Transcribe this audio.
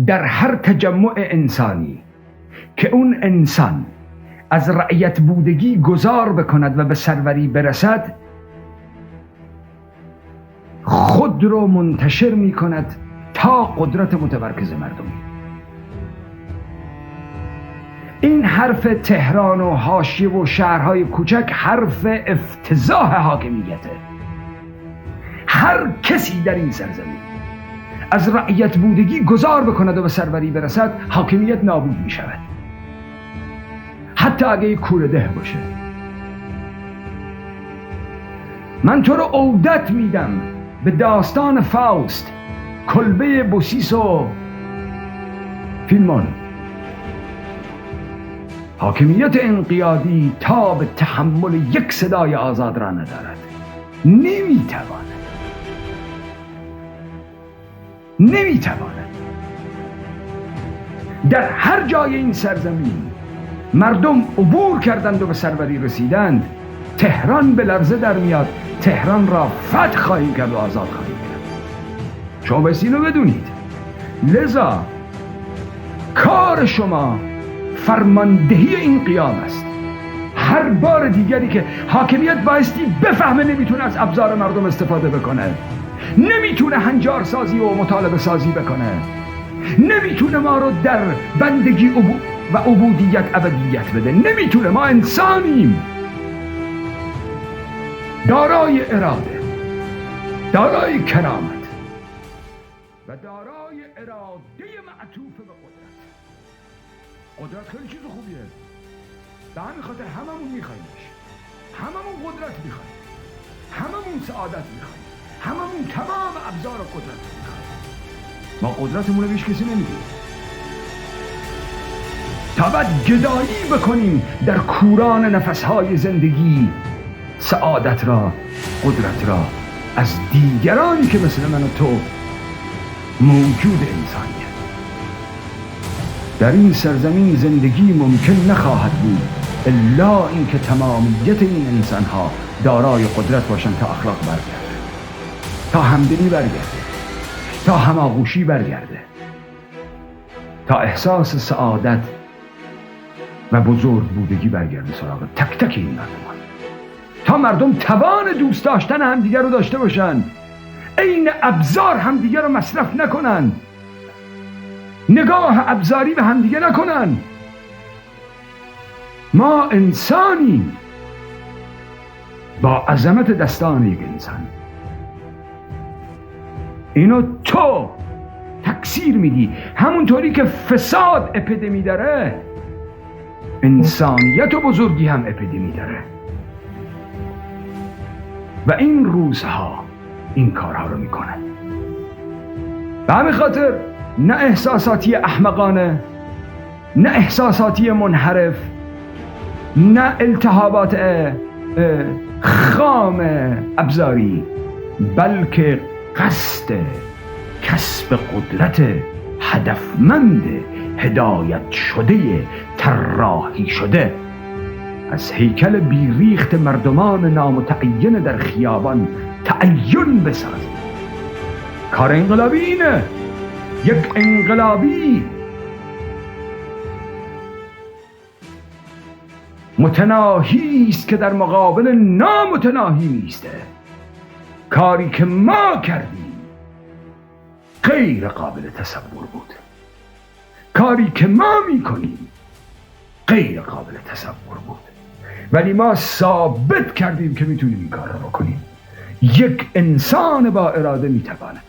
در هر تجمع انسانی که اون انسان از رعیت بودگی گذار بکند و به سروری برسد، خود رو منتشر می کند تا قدرت متمرکز مردمی. این حرف تهران و حاشیه و شهرهای کوچک حرف افتضاح حاکمیته. هر کسی در این سرزمین از رعیت بودگی گذار بکند و به سروری برسد، حاکمیت نابود می شود، حتی اگه کوره باشه. من تو رو عودت میدم به داستان فاوست، کلبه بوسیس و فیلمان. حاکمیت انقیادی تا به تحمل یک صدای آزاد را ندارد، نمیتواند. در هر جای این سرزمین مردم عبور کردند و به سروری رسیدند، تهران به لرزه در میاد. تهران را فتح خواهیم کرد و آزاد خواهیم کرد. شما باید اینو بدونید. لذا کار شما فرماندهی این قیام است. هر بار دیگری که حاکمیت بایستی بفهمه نمیتونه از ابزار مردم استفاده بکنه، نمیتونه هنجار سازی و مطالبه سازی بکنه، نمیتونه ما رو در بندگی و عبودیت ابدیت بده، نمیتونه. ما انسانیم دارای اراده، دارای کرامت و دارای اراده معطوف به قدرت. قدرت خیلی چیز خوبیه، به همین خاطر هممون میخواییمش، هممون قدرت میخواییم، هممون سعادت میخواییم، هممون تمام ابزار قدرت میخواییم. ما قدرتمون رو بیش کسی نمیدیم. تا بعد گدایی بکنیم در کوران نفسهای زندگی سعادت را، قدرت را از دیگرانی که مثل من و تو موجود انسانیت. در این سرزمین زندگی ممکن نخواهد بود الا اینکه تمامیت این انسانها دارای قدرت باشند تا اخلاق برگرده، تا همدلی برگرده، تا هماغوشی برگرده، تا احساس سعادت و بزرگ بودگی برگرده سراغ تک تک این مردمان، تا مردم توان دوست داشتن همدیگر رو داشته باشن، عین ابزار همدیگر رو مصرف نکنن، نگاه ابزاری به همدیگر نکنن. ما انسانیم با عظمت دستان یک انسان. اینو تو تکثیر میدی. همونطوری که فساد اپیدمی داره، انسانیت و بزرگی هم اپیدمی داره. و این روزها این کارها رو میکنن. به همین خاطر نه احساساتی احمقانه، نه احساساتی منحرف، نه التهابات خام ابزاری، بلکه قصد کسب قدرت هدفمند، هدایت شده، طراحی شده از هیکل بیریخت مردمان نامتعین در خیابان تعین بسازید. کار انقلابی اینه. یک انقلابی متناهی است که در مقابل نامتناهی میسته. کاری که ما کردیم غیر قابل تصور بود. کاری که ما میکنیم غیر قابل تصور بود، ولی ما ثابت کردیم که میتونیم این کار رو بکنیم. یک انسان با اراده میتواند